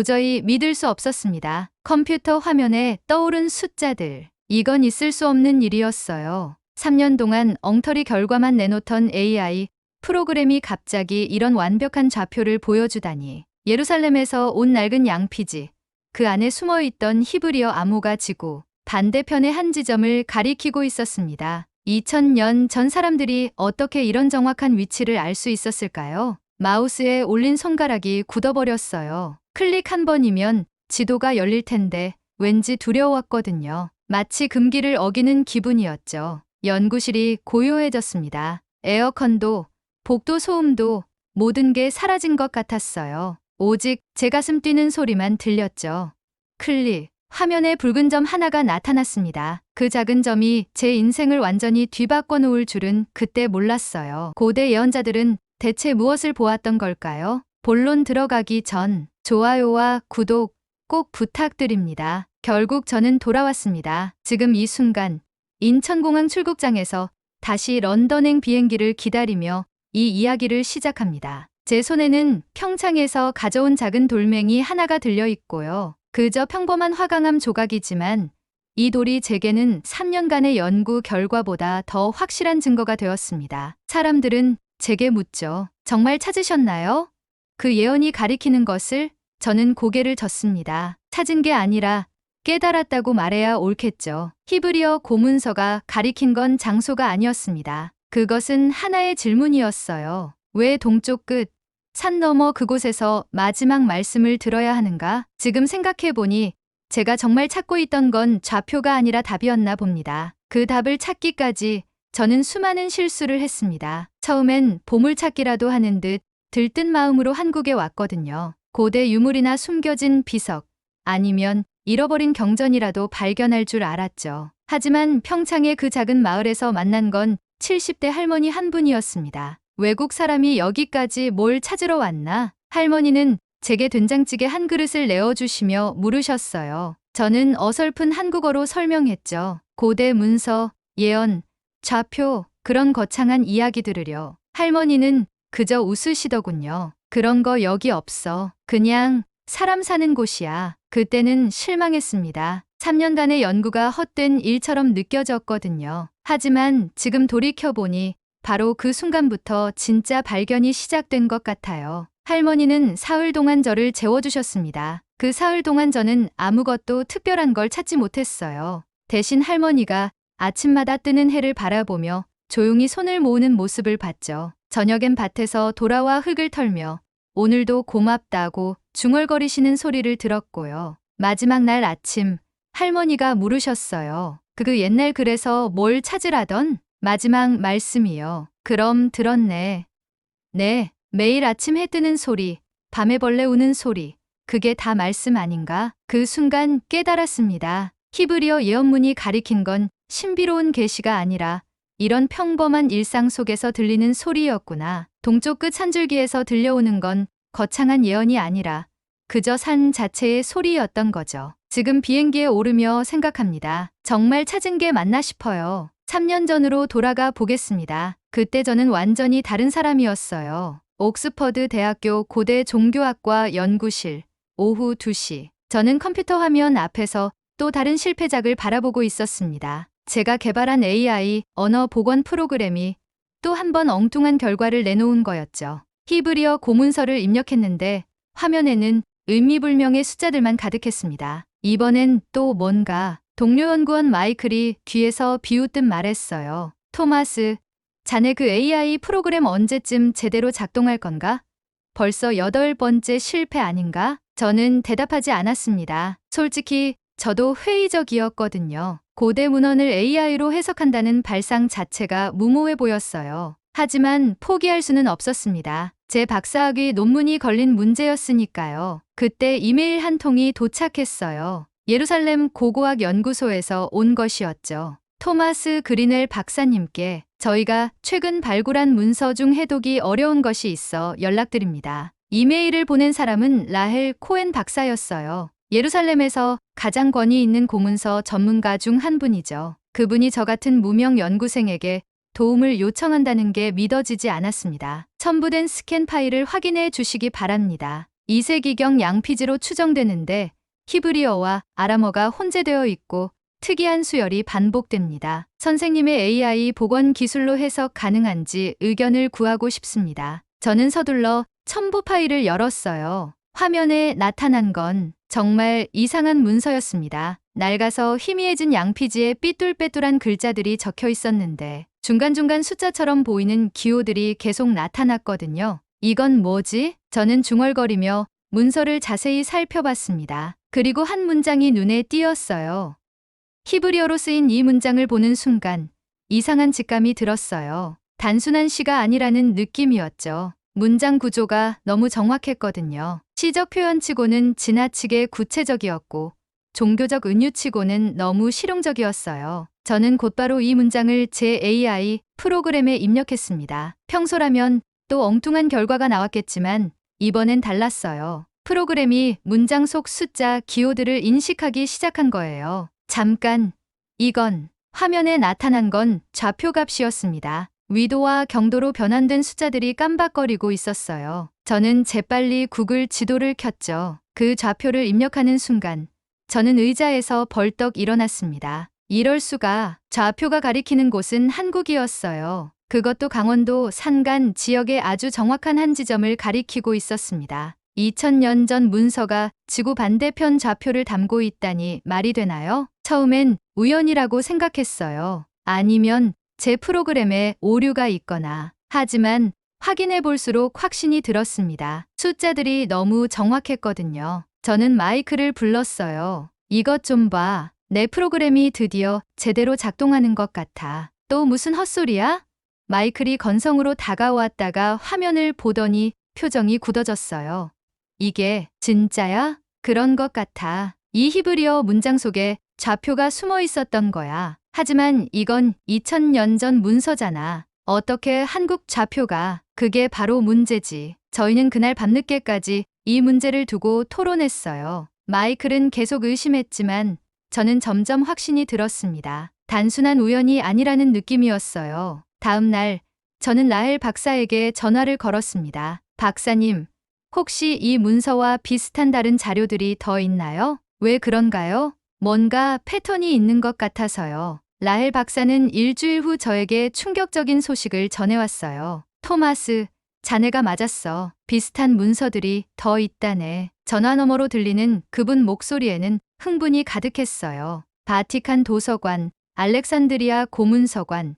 도저히 믿을 수 없었습니다. 컴퓨터 화면에 떠오른 숫자들. 이건 있을 수 없는 일이었어요. 3년 동안 엉터리 결과만 내놓던 AI 프로그램이 갑자기 이런 완벽한 좌표를 보여주다니. 예루살렘에서 온 낡은 양피지. 그 안에 숨어있던 히브리어 암호가 지구 반대편의 한 지점을 가리키고 있었습니다. 2000년 전 사람들이 어떻게 이런 정확한 위치를 알 수 있었을까요? 마우스에 올린 손가락이 굳어버렸어요. 클릭 한 번이면 지도가 열릴 텐데 왠지 두려웠거든요. 마치 금기를 어기는 기분이었죠. 연구실이 고요해졌습니다. 에어컨도, 복도 소음도 모든 게 사라진 것 같았어요. 오직 제 가슴 뛰는 소리만 들렸죠. 클릭. 화면에 붉은 점 하나가 나타났습니다. 그 작은 점이 제 인생을 완전히 뒤바꿔 놓을 줄은 그때 몰랐어요. 고대 예언자들은 대체 무엇을 보았던 걸까요? 본론 들어가기 전 좋아요와 구독 꼭 부탁드립니다. 결국 저는 돌아왔습니다. 지금 이 순간 인천공항 출국장에서 다시 런던행 비행기를 기다리며 이 이야기를 시작합니다. 제 손에는 평창에서 가져온 작은 돌멩이 하나가 들려 있고요. 그저 평범한 화강암 조각이지만 이 돌이 제게는 3년간의 연구 결과보다 더 확실한 증거가 되었습니다. 사람들은 제게 묻죠. 정말 찾으셨나요? 그 예언이 가리키는 것을. 저는 고개를 젓습니다. 찾은 게 아니라 깨달았다고 말해야 옳겠죠. 히브리어 고문서가 가리킨 건 장소가 아니었습니다. 그것은 하나의 질문이었어요. 왜 동쪽 끝, 산 너머 그곳에서 마지막 말씀을 들어야 하는가? 지금 생각해보니 제가 정말 찾고 있던 건 좌표가 아니라 답이었나 봅니다. 그 답을 찾기까지 저는 수많은 실수를 했습니다. 처음엔 보물찾기라도 하는 듯 들뜬 마음으로 한국에 왔거든요. 고대 유물이나 숨겨진 비석, 아니면 잃어버린 경전이라도 발견할 줄 알았죠. 하지만 평창의 그 작은 마을에서 만난 건 70대 할머니 한 분이었습니다. 외국 사람이 여기까지 뭘 찾으러 왔나? 할머니는 제게 된장찌개 한 그릇을 내어주시며 물으셨어요. 저는 어설픈 한국어로 설명했죠. 고대 문서, 예언, 좌표, 그런 거창한 이야기 들으려. 할머니는 그저 웃으시더군요. 그런 거 여기 없어. 그냥 사람 사는 곳이야. 그때는 실망했습니다. 3년간의 연구가 헛된 일처럼 느껴졌거든요. 하지만 지금 돌이켜보니 바로 그 순간부터 진짜 발견이 시작된 것 같아요. 할머니는 사흘 동안 저를 재워주셨습니다. 그 사흘 동안 저는 아무것도 특별한 걸 찾지 못했어요. 대신 할머니가 아침마다 뜨는 해를 바라보며 조용히 손을 모으는 모습을 봤죠. 저녁엔 밭에서 돌아와 흙을 털며 오늘도 고맙다고 중얼거리시는 소리를 들었고요. 마지막 날 아침 할머니가 물으셨어요. 그 옛날 글에서 뭘 찾으라던? 마지막 말씀이요. 그럼 들었네. 네, 매일 아침 해 뜨는 소리, 밤에 벌레 우는 소리, 그게 다 말씀 아닌가? 그 순간 깨달았습니다. 히브리어 예언문이 가리킨 건 신비로운 계시가 아니라 이런 평범한 일상 속에서 들리는 소리였구나. 동쪽 끝 한 줄기에서 들려오는 건 거창한 예언이 아니라 그저 산 자체의 소리였던 거죠. 지금 비행기에 오르며 생각합니다. 정말 찾은 게 맞나 싶어요. 3년 전으로 돌아가 보겠습니다. 그때 저는 완전히 다른 사람이었어요. 옥스퍼드 대학교 고대 종교학과 연구실, 오후 2시. 저는 컴퓨터 화면 앞에서 또 다른 실패작을 바라보고 있었습니다. 제가 개발한 AI 언어 복원 프로그램이 또 한 번 엉뚱한 결과를 내놓은 거였죠. 히브리어 고문서를 입력했는데 화면에는 의미불명의 숫자들만 가득했습니다. 이번엔 또 뭔가. 동료 연구원 마이클이 뒤에서 비웃듯 말했어요. 토마스, 자네 그 AI 프로그램 언제쯤 제대로 작동할 건가? 벌써 8번째 실패 아닌가? 저는 대답하지 않았습니다. 솔직히 저도 회의적이었거든요. 고대 문헌을 AI로 해석한다는 발상 자체가 무모해 보였어요. 하지만 포기할 수는 없었습니다. 제 박사학위 논문이 걸린 문제였으니까요. 그때 이메일 한 통이 도착했어요. 예루살렘 고고학 연구소에서 온 것이었죠. 토마스 그리넬 박사님께 저희가 최근 발굴한 문서 중 해독이 어려운 것이 있어 연락드립니다. 이메일을 보낸 사람은 라헬 코엔 박사였어요. 예루살렘에서 가장 권위 있는 고문서 전문가 중 한 분이죠. 그분이 저 같은 무명 연구생에게 도움을 요청한다는 게 믿어지지 않았습니다. 첨부된 스캔 파일을 확인해 주시기 바랍니다. 2세기경 양피지로 추정되는데 히브리어와 아람어가 혼재되어 있고 특이한 수열이 반복됩니다. 선생님의 AI 복원 기술로 해석 가능한지 의견을 구하고 싶습니다. 저는 서둘러 첨부 파일을 열었어요. 화면에 나타난 건 정말 이상한 문서였습니다. 낡아서 희미해진 양피지에 삐뚤빼뚤한 글자들이 적혀 있었는데 중간중간 숫자처럼 보이는 기호들이 계속 나타났거든요. 이건 뭐지? 저는 중얼거리며 문서를 자세히 살펴봤습니다. 그리고 한 문장이 눈에 띄었어요. 히브리어로 쓰인 이 문장을 보는 순간 이상한 직감이 들었어요. 단순한 시가 아니라는 느낌이었죠. 문장 구조가 너무 정확했거든요. 시적 표현치고는 지나치게 구체적이었고 종교적 은유치고는 너무 실용적이었어요. 저는 곧바로 이 문장을 제 AI 프로그램에 입력했습니다. 평소라면 또 엉뚱한 결과가 나왔겠지만 이번엔 달랐어요. 프로그램이 문장 속 숫자, 기호들을 인식하기 시작한 거예요. 잠깐, 이건 화면에 나타난 건 좌표 값이었습니다. 위도와 경도로 변환된 숫자들이 깜박거리고 있었어요. 저는 재빨리 구글 지도를 켰죠. 그 좌표를 입력하는 순간 저는 의자에서 벌떡 일어났습니다. 이럴 수가. 좌표가 가리키는 곳은 한국이었어요. 그것도 강원도 산간 지역의 아주 정확한 한 지점을 가리키고 있었습니다. 2000년 전 문서가 지구 반대편 좌표를 담고 있다니 말이 되나요? 처음엔 우연이라고 생각했어요. 아니면 제 프로그램에 오류가 있거나. 하지만 확인해 볼수록 확신이 들었습니다. 숫자들이 너무 정확했거든요. 저는 마이크를 불렀어요. 이것 좀 봐. 내 프로그램이 드디어 제대로 작동하는 것 같아. 또 무슨 헛소리야? 마이클이 건성으로 다가왔다가 화면을 보더니 표정이 굳어졌어요. 이게 진짜야? 그런 것 같아. 이 히브리어 문장 속에 좌표가 숨어 있었던 거야. 하지만 이건 2000년 전 문서잖아. 어떻게 한국 좌표가? 그게 바로 문제지. 저희는 그날 밤늦게까지 이 문제를 두고 토론했어요. 마이클은 계속 의심했지만 저는 점점 확신이 들었습니다. 단순한 우연이 아니라는 느낌이었어요. 다음 날 저는 라헬 박사에게 전화를 걸었습니다. 박사님, 혹시 이 문서와 비슷한 다른 자료들이 더 있나요? 왜 그런가요? 뭔가 패턴이 있는 것 같아서요. 라헬 박사는 일주일 후 저에게 충격적인 소식을 전해왔어요. 토마스, 자네가 맞았어. 비슷한 문서들이 더 있다네. 전화 너머로 들리는 그분 목소리에는 흥분이 가득했어요. 바티칸 도서관, 알렉산드리아 고문서관,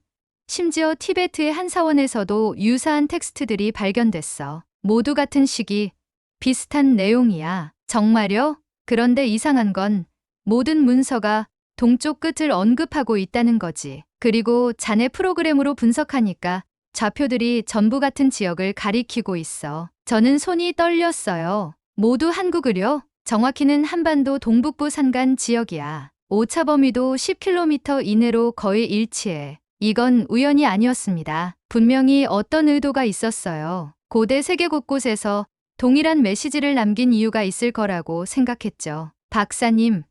심지어 티베트의 한 사원에서도 유사한 텍스트들이 발견됐어. 모두 같은 시기, 비슷한 내용이야. 정말요? 그런데 이상한 건 모든 문서가 동쪽 끝을 언급하고 있다는 거지. 그리고 자네 프로그램으로 분석하니까 좌표들이 전부 같은 지역을 가리키고 있어. 저는 손이 떨렸어요. 모두 한국으려? 정확히는 한반도 동북부 산간 지역이야. 오차 범위도 10km 이내로 거의 일치해. 이건 우연이 아니었습니다. 분명히 어떤 의도가 있었어요. 고대 세계 곳곳에서 동일한 메시지를 남긴 이유가 있을 거라고 생각했죠. 박사님,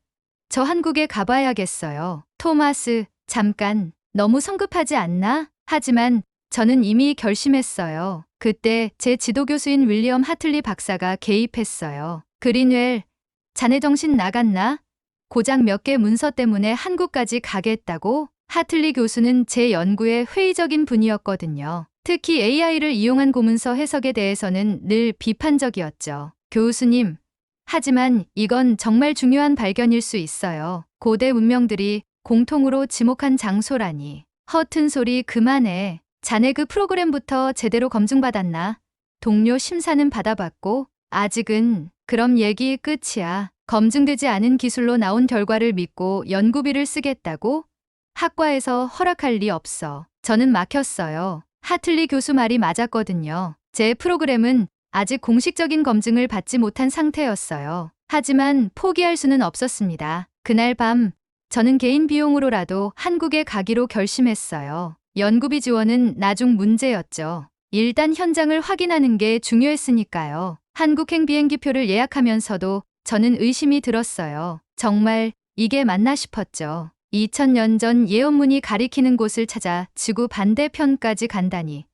저 한국에 가봐야겠어요. 토마스, 잠깐. 너무 성급하지 않나? 하지만 저는 이미 결심했어요. 그때 제 지도교수인 윌리엄 하틀리 박사가 개입했어요. 그린웰, 자네 정신 나갔나? 고작 몇 개 문서 때문에 한국까지 가겠다고? 하틀리 교수는 제 연구에 회의적인 분이었거든요. 특히 AI를 이용한 고문서 해석에 대해서는 늘 비판적이었죠. 교수님, 하지만 이건 정말 중요한 발견일 수 있어요. 고대 문명들이 공통으로 지목한 장소라니. 허튼 소리 그만해. 자네 그 프로그램부터 제대로 검증받았나? 동료 심사는 받아봤고 아직은. 그럼 얘기 끝이야. 검증되지 않은 기술로 나온 결과를 믿고 연구비를 쓰겠다고? 학과에서 허락할 리 없어. 저는 막혔어요. 하틀리 교수 말이 맞았거든요. 제 프로그램은 아직 공식적인 검증을 받지 못한 상태였어요. 하지만 포기할 수는 없었습니다. 그날 밤 저는 개인 비용으로라도 한국에 가기로 결심했어요. 연구비 지원은 나중 문제였죠. 일단 현장을 확인하는 게 중요했으니까요. 한국행 비행기표를 예약하면서도 저는 의심이 들었어요. 정말 이게 맞나 싶었죠. 2000년 전 예언문이 가리키는 곳을 찾아 지구 반대편까지 간다니.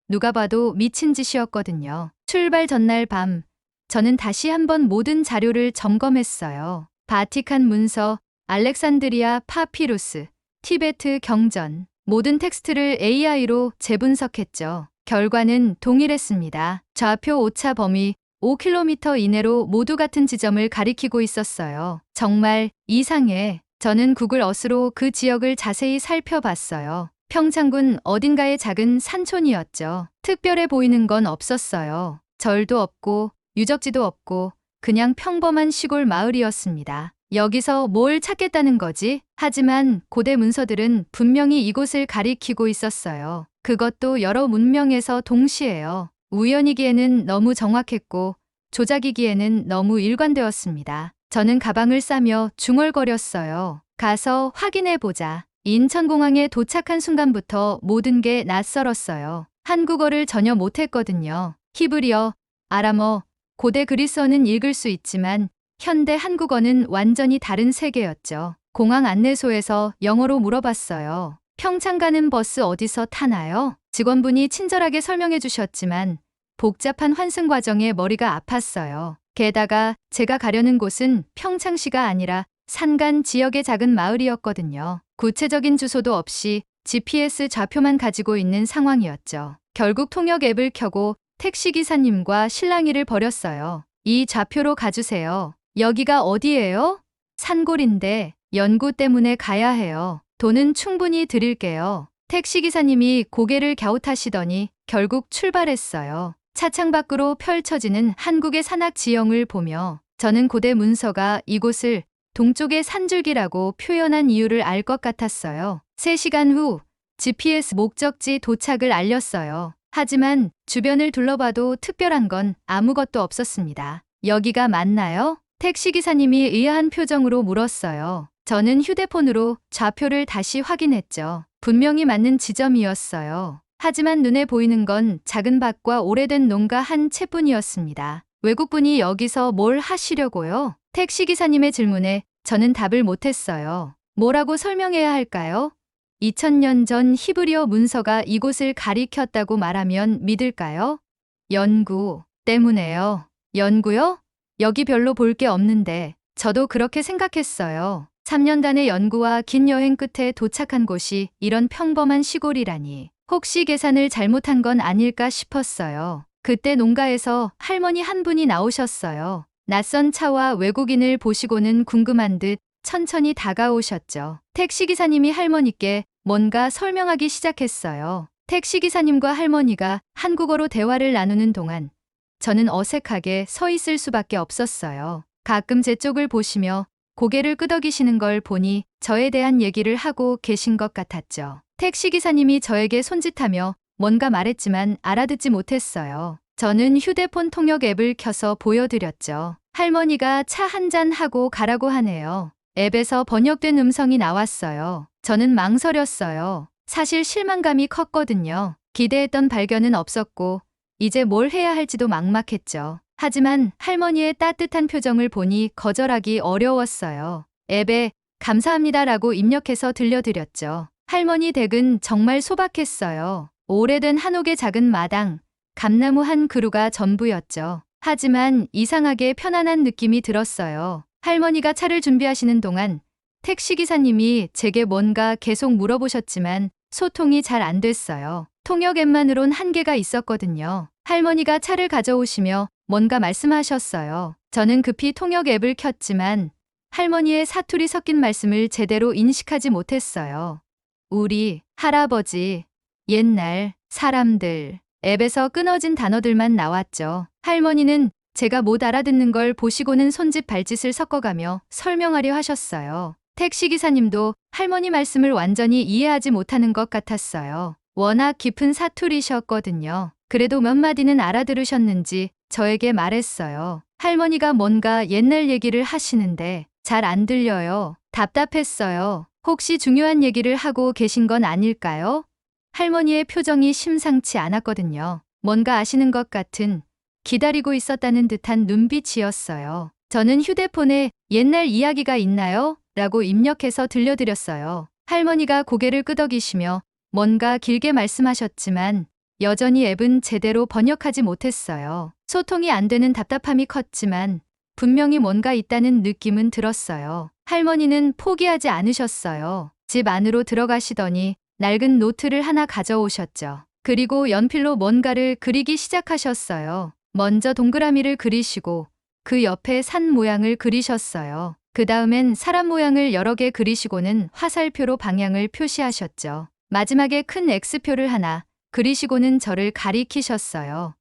누가 봐도 미친 짓이었거든요. 출발 전날 밤 저는 다시 한번 모든 자료를 점검했어요. 바티칸 문서, 알렉산드리아 파피루스, 티베트 경전, 모든 텍스트를 AI로 재분석했죠. 결과는 동일했습니다. 좌표 오차 범위 5km 이내로 모두 같은 지점을 가리키고 있었어요. 정말 이상해. 저는 구글 어스로 그 지역을 자세히 살펴봤어요. 평창군 어딘가의 작은 산촌이었죠. 특별해 보이는 건 없었어요. 절도 없고 유적지도 없고 그냥 평범한 시골 마을이었습니다. 여기서 뭘 찾겠다는 거지? 하지만 고대 문서들은 분명히 이곳을 가리키고 있었어요. 그것도 여러 문명에서 동시에요. 우연이기에는 너무 정확했고 조작이기에는 너무 일관되었습니다. 저는 가방을 싸며 중얼거렸어요. 가서 확인해보자. 인천공항에 도착한 순간부터 모든 게 낯설었어요. 한국어를 전혀 못했거든요. 히브리어, 아람어, 고대 그리스어는 읽을 수 있지만 현대 한국어는 완전히 다른 세계였죠. 공항 안내소에서 영어로 물어봤어요. 평창 가는 버스 어디서 타나요? 직원분이 친절하게 설명해 주셨지만 복잡한 환승 과정에 머리가 아팠어요. 게다가 제가 가려는 곳은 평창시가 아니라 산간 지역의 작은 마을이었거든요. 구체적인 주소도 없이 GPS 좌표만 가지고 있는 상황이었죠. 결국 통역 앱을 켜고 택시기사님과 실랑이를 벌였어요. 이 좌표로 가주세요. 여기가 어디예요? 산골인데 연구 때문에 가야 해요. 돈은 충분히 드릴게요. 택시기사님이 고개를 갸웃하시더니 결국 출발했어요. 차창 밖으로 펼쳐지는 한국의 산악 지형을 보며 저는 고대 문서가 이곳을 동쪽의 산줄기라고 표현한 이유를 알 것 같았어요. 3시간 후 GPS 목적지 도착을 알렸어요. 하지만 주변을 둘러봐도 특별한 건 아무것도 없었습니다. 여기가 맞나요? 택시기사님이 의아한 표정으로 물었어요. 저는 휴대폰으로 좌표를 다시 확인했죠. 분명히 맞는 지점이었어요. 하지만 눈에 보이는 건 작은 밭과 오래된 농가 한 채뿐이었습니다. 외국분이 여기서 뭘 하시려고요? 택시기사님의 질문에 저는 답을 못했어요. 뭐라고 설명해야 할까요? 2000년 전 히브리어 문서가 이곳을 가리켰다고 말하면 믿을까요? 연구 때문에요. 연구요? 여기 별로 볼 게 없는데 저도 그렇게 생각했어요. 3년간의 연구와 긴 여행 끝에 도착한 곳이 이런 평범한 시골이라니. 혹시 계산을 잘못한 건 아닐까 싶었어요. 그때 농가에서 할머니 한 분이 나오셨어요. 낯선 차와 외국인을 보시고는 궁금한 듯 천천히 다가오셨죠. 택시기사님이 할머니께 뭔가 설명하기 시작했어요. 택시기사님과 할머니가 한국어로 대화를 나누는 동안 저는 어색하게 서 있을 수밖에 없었어요. 가끔 제 쪽을 보시며 고개를 끄덕이시는 걸 보니 저에 대한 얘기를 하고 계신 것 같았죠. 택시기사님이 저에게 손짓하며 뭔가 말했지만 알아듣지 못했어요. 저는 휴대폰 통역 앱을 켜서 보여드렸죠. 할머니가 차 한잔 하고 가라고 하네요. 앱에서 번역된 음성이 나왔어요. 저는 망설였어요. 사실 실망감이 컸거든요. 기대했던 발견은 없었고 이제 뭘 해야 할지도 막막했죠. 하지만 할머니의 따뜻한 표정을 보니 거절하기 어려웠어요. 앱에 감사합니다라고 입력해서 들려드렸죠. 할머니 댁은 정말 소박했어요. 오래된 한옥의 작은 마당, 감나무 한 그루가 전부였죠. 하지만 이상하게 편안한 느낌이 들었어요. 할머니가 차를 준비하시는 동안 택시기사님이 제게 뭔가 계속 물어보셨지만 소통이 잘 안 됐어요. 통역 앱만으론 한계가 있었거든요. 할머니가 차를 가져오시며 뭔가 말씀하셨어요. 저는 급히 통역 앱을 켰지만 할머니의 사투리 섞인 말씀을 제대로 인식하지 못했어요. 우리, 할아버지, 옛날, 사람들. 앱에서 끊어진 단어들만 나왔죠. 할머니는 제가 못 알아듣는 걸 보시고는 손짓 발짓을 섞어가며 설명하려 하셨어요. 택시기사님도 할머니 말씀을 완전히 이해하지 못하는 것 같았어요. 워낙 깊은 사투리셨거든요. 그래도 몇 마디는 알아들으셨는지 저에게 말했어요. 할머니가 뭔가 옛날 얘기를 하시는데 잘 안 들려요. 답답했어요. 혹시 중요한 얘기를 하고 계신 건 아닐까요? 할머니의 표정이 심상치 않았거든요. 뭔가 아시는 것 같은 기다리고 있었다는 듯한 눈빛이었어요. 저는 휴대폰에 옛날 이야기가 있나요? 라고 입력해서 들려드렸어요. 할머니가 고개를 끄덕이시며 뭔가 길게 말씀하셨지만 여전히 앱은 제대로 번역하지 못했어요. 소통이 안 되는 답답함이 컸지만 분명히 뭔가 있다는 느낌은 들었어요. 할머니는 포기하지 않으셨어요. 집 안으로 들어가시더니 낡은 노트를 하나 가져오셨죠. 그리고 연필로 뭔가를 그리기 시작하셨어요. 먼저 동그라미를 그리시고 그 옆에 산 모양을 그리셨어요. 그 다음엔 사람 모양을 여러 개 그리시고는 화살표로 방향을 표시하셨죠. 마지막에 큰 X표를 하나 그리시고는 저를 가리키셨어요.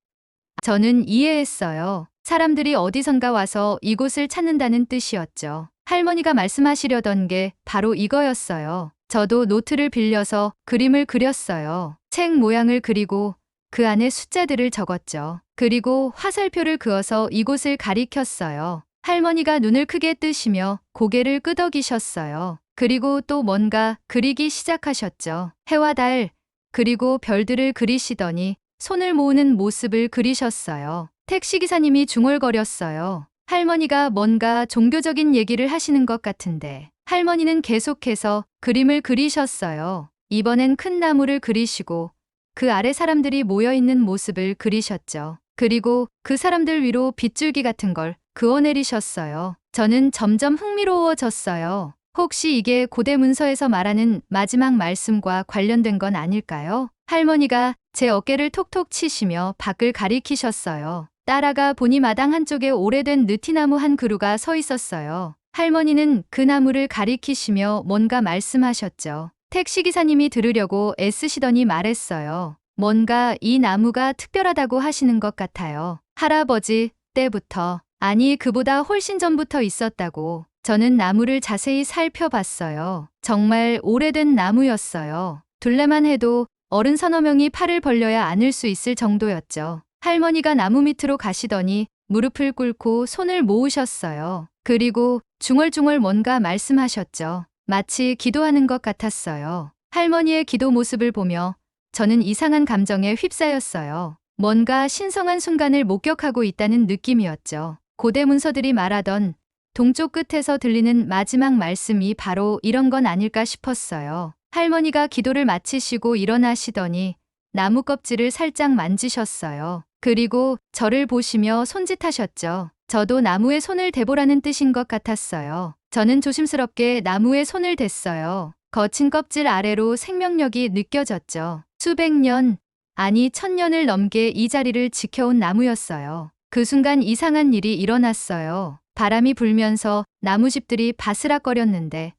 저는 이해했어요. 사람들이 어디선가 와서 이곳을 찾는다는 뜻이었죠. 할머니가 말씀하시려던 게 바로 이거였어요. 저도 노트를 빌려서 그림을 그렸어요. 책 모양을 그리고 그 안에 숫자들을 적었죠. 그리고 화살표를 그어서 이곳을 가리켰어요. 할머니가 눈을 크게 뜨시며 고개를 끄덕이셨어요. 그리고 또 뭔가 그리기 시작하셨죠. 해와 달, 그리고 별들을 그리시더니 손을 모으는 모습을 그리셨어요. 택시기사님이 중얼거렸어요. 할머니가 뭔가 종교적인 얘기를 하시는 것 같은데 할머니는 계속해서 그림을 그리셨어요. 이번엔 큰 나무를 그리시고 그 아래 사람들이 모여있는 모습을 그리셨죠. 그리고 그 사람들 위로 빗줄기 같은 걸 그어내리셨어요. 저는 점점 흥미로워졌어요. 혹시 이게 고대 문서에서 말하는 마지막 말씀과 관련된 건 아닐까요? 할머니가 제 어깨를 톡톡 치시며 밖을 가리키셨어요. 따라가 보니 마당 한쪽에 오래된 느티나무 한 그루가 서 있었어요. 할머니는 그 나무를 가리키시며 뭔가 말씀하셨죠. 택시기사님이 들으려고 애쓰시더니 말했어요. 뭔가 이 나무가 특별하다고 하시는 것 같아요. 할아버지 때부터, 아니 그보다 훨씬 전부터 있었다고. 저는 나무를 자세히 살펴봤어요. 정말 오래된 나무였어요. 둘레만 해도 어른 서너 명이 팔을 벌려야 안을 수 있을 정도였죠. 할머니가 나무 밑으로 가시더니 무릎을 꿇고 손을 모으셨어요. 그리고 중얼중얼 뭔가 말씀하셨죠. 마치 기도하는 것 같았어요. 할머니의 기도 모습을 보며 저는 이상한 감정에 휩싸였어요. 뭔가 신성한 순간을 목격하고 있다는 느낌이었죠. 고대 문서들이 말하던 동쪽 끝에서 들리는 마지막 말씀이 바로 이런 건 아닐까 싶었어요. 할머니가 기도를 마치시고 일어나시더니 나무 껍질을 살짝 만지셨어요. 그리고 저를 보시며 손짓하셨죠. 저도 나무에 손을 대보라는 뜻인 것 같았어요. 저는 조심스럽게 나무에 손을 댔어요. 거친 껍질 아래로 생명력이 느껴졌죠. 수백 년, 아니 1000년을 넘게 이 자리를 지켜온 나무였어요. 그 순간 이상한 일이 일어났어요. 바람이 불면서 나무집들이 바스락거렸는데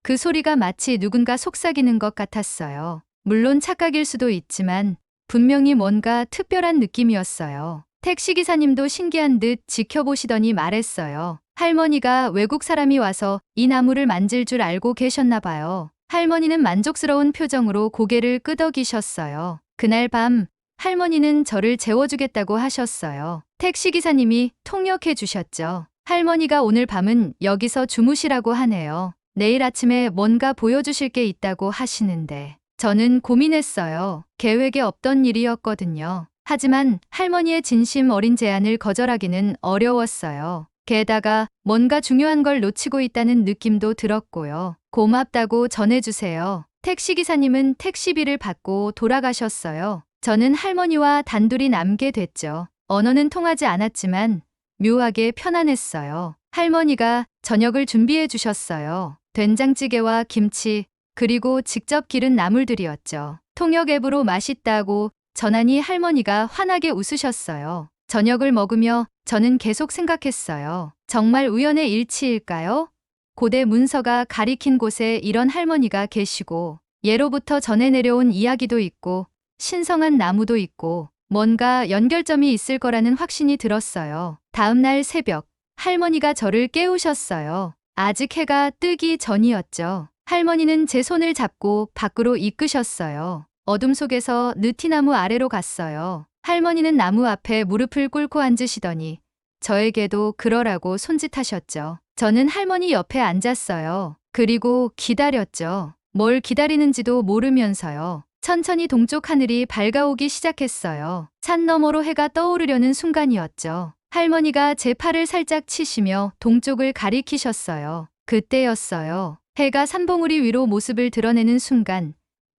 그 소리가 마치 누군가 속삭이는 것 같았어요. 물론 착각일 수도 있지만 분명히 뭔가 특별한 느낌이었어요. 택시기사님도 신기한 듯 지켜보시더니 말했어요. 할머니가 외국 사람이 와서 이 나무를 만질 줄 알고 계셨나 봐요. 할머니는 만족스러운 표정으로 고개를 끄덕이셨어요. 그날 밤 할머니는 저를 재워주겠다고 하셨어요. 택시기사님이 통역해 주셨죠. 할머니가 오늘 밤은 여기서 주무시라고 하네요. 내일 아침에 뭔가 보여주실 게 있다고 하시는데 저는 고민했어요. 계획에 없던 일이었거든요. 하지만 할머니의 진심 어린 제안을 거절하기는 어려웠어요. 게다가 뭔가 중요한 걸 놓치고 있다는 느낌도 들었고요. 고맙다고 전해주세요. 택시기사님은 택시비를 받고 돌아가셨어요. 저는 할머니와 단둘이 남게 됐죠. 언어는 통하지 않았지만 묘하게 편안했어요. 할머니가 저녁을 준비해 주셨어요. 된장찌개와 김치, 그리고 직접 기른 나물들이었죠. 통역 앱으로 맛있다고 전하니 할머니가 환하게 웃으셨어요. 저녁을 먹으며 저는 계속 생각했어요. 정말 우연의 일치일까요? 고대 문서가 가리킨 곳에 이런 할머니가 계시고 예로부터 전해 내려온 이야기도 있고 신성한 나무도 있고 뭔가 연결점이 있을 거라는 확신이 들었어요. 다음 날 새벽 할머니가 저를 깨우셨어요. 아직 해가 뜨기 전이었죠. 할머니는 제 손을 잡고 밖으로 이끄셨어요. 어둠 속에서 느티나무 아래로 갔어요. 할머니는 나무 앞에 무릎을 꿇고 앉으시더니 저에게도 그러라고 손짓하셨죠. 저는 할머니 옆에 앉았어요. 그리고 기다렸죠. 뭘 기다리는지도 모르면서요. 천천히 동쪽 하늘이 밝아오기 시작했어요. 산 너머로 해가 떠오르려는 순간이었죠. 할머니가 제 팔을 살짝 치시며 동쪽을 가리키셨어요. 그때였어요. 해가 산봉우리 위로 모습을 드러내는 순간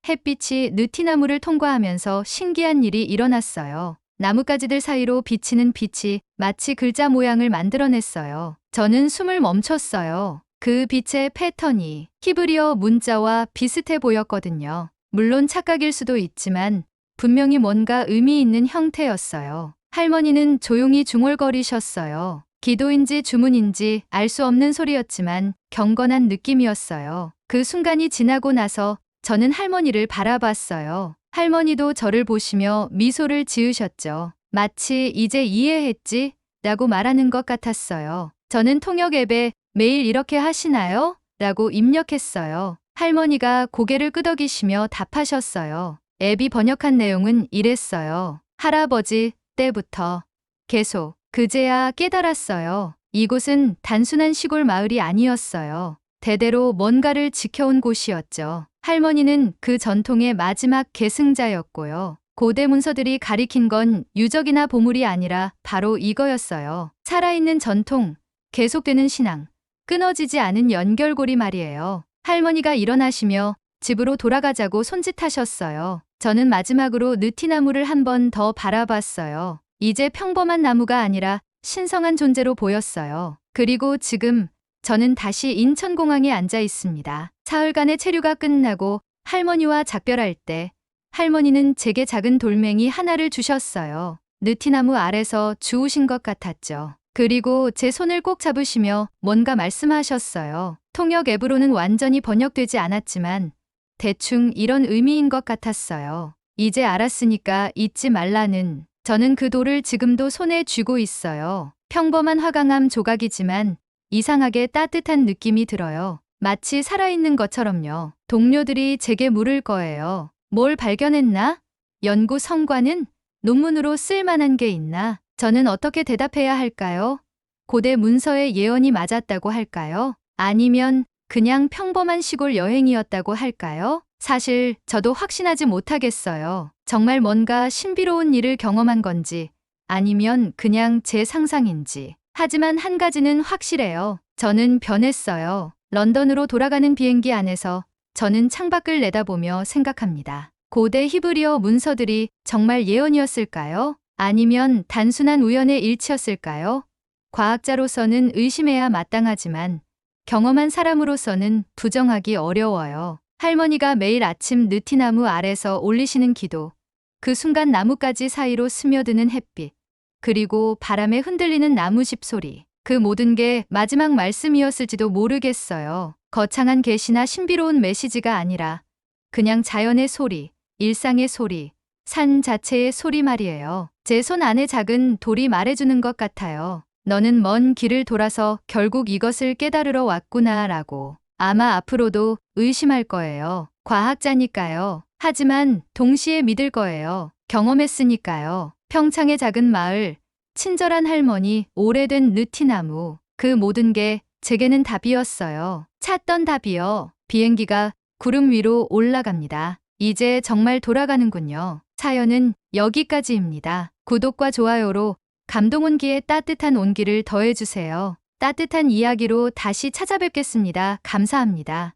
햇빛이 느티나무를 통과하면서 신기한 일이 일어났어요. 나뭇가지들 사이로 비치는 빛이 마치 글자 모양을 만들어냈어요. 저는 숨을 멈췄어요. 그 빛의 패턴이 히브리어 문자와 비슷해 보였거든요. 물론 착각일 수도 있지만 분명히 뭔가 의미 있는 형태였어요. 할머니는 조용히 중얼거리셨어요. 기도인지 주문인지 알 수 없는 소리였지만 경건한 느낌이었어요. 그 순간이 지나고 나서 저는 할머니를 바라봤어요. 할머니도 저를 보시며 미소를 지으셨죠. 마치 이제 이해했지? 라고 말하는 것 같았어요. 저는 통역 앱에 매일 이렇게 하시나요? 라고 입력했어요. 할머니가 고개를 끄덕이시며 답하셨어요. 앱이 번역한 내용은 이랬어요. 할아버지 때부터 계속 그제야 깨달았어요. 이곳은 단순한 시골 마을이 아니었어요. 대대로 뭔가를 지켜온 곳이었죠. 할머니는 그 전통의 마지막 계승자였고요. 고대 문서들이 가리킨 건 유적이나 보물이 아니라 바로 이거였어요. 살아있는 전통, 계속되는 신앙, 끊어지지 않은 연결고리 말이에요. 할머니가 일어나시며 집으로 돌아가자고 손짓하셨어요. 저는 마지막으로 느티나무를 한 번 더 바라봤어요. 이제 평범한 나무가 아니라 신성한 존재로 보였어요. 그리고 지금 저는 다시 인천공항에 앉아 있습니다. 사흘간의 체류가 끝나고 할머니와 작별할 때 할머니는 제게 작은 돌멩이 하나를 주셨어요. 느티나무 아래서 주우신 것 같았죠. 그리고 제 손을 꼭 잡으시며 뭔가 말씀하셨어요. 통역 앱으로는 완전히 번역되지 않았지만 대충 이런 의미인 것 같았어요. 이제 알았으니까 잊지 말라는. 저는 그 돌을 지금도 손에 쥐고 있어요. 평범한 화강암 조각이지만 이상하게 따뜻한 느낌이 들어요. 마치 살아있는 것처럼요. 동료들이 제게 물을 거예요. 뭘 발견했나? 연구 성과는? 논문으로 쓸만한 게 있나? 저는 어떻게 대답해야 할까요? 고대 문서의 예언이 맞았다고 할까요? 아니면 그냥 평범한 시골 여행이었다고 할까요? 사실 저도 확신하지 못하겠어요. 정말 뭔가 신비로운 일을 경험한 건지 아니면 그냥 제 상상인지. 하지만 한 가지는 확실해요. 저는 변했어요. 런던으로 돌아가는 비행기 안에서 저는 창밖을 내다보며 생각합니다. 고대 히브리어 문서들이 정말 예언이었을까요? 아니면 단순한 우연의 일치였을까요? 과학자로서는 의심해야 마땅하지만 경험한 사람으로서는 부정하기 어려워요. 할머니가 매일 아침 느티나무 아래서 올리시는 기도, 그 순간 나뭇가지 사이로 스며드는 햇빛, 그리고 바람에 흔들리는 나무집 소리, 그 모든 게 마지막 말씀이었을지도 모르겠어요. 거창한 계시나 신비로운 메시지가 아니라 그냥 자연의 소리, 일상의 소리, 산 자체의 소리 말이에요. 제 손 안에 작은 돌이 말해주는 것 같아요. 너는 먼 길을 돌아서 결국 이것을 깨달으러 왔구나라고. 아마 앞으로도 의심할 거예요. 과학자니까요. 하지만 동시에 믿을 거예요. 경험했으니까요. 평창의 작은 마을, 친절한 할머니, 오래된 느티나무. 그 모든 게 제게는 답이었어요. 찾던 답이요. 비행기가 구름 위로 올라갑니다. 이제 정말 돌아가는군요. 사연은 여기까지입니다. 구독과 좋아요로 감동 온기에 따뜻한 온기를 더해주세요. 따뜻한 이야기로 다시 찾아뵙겠습니다. 감사합니다.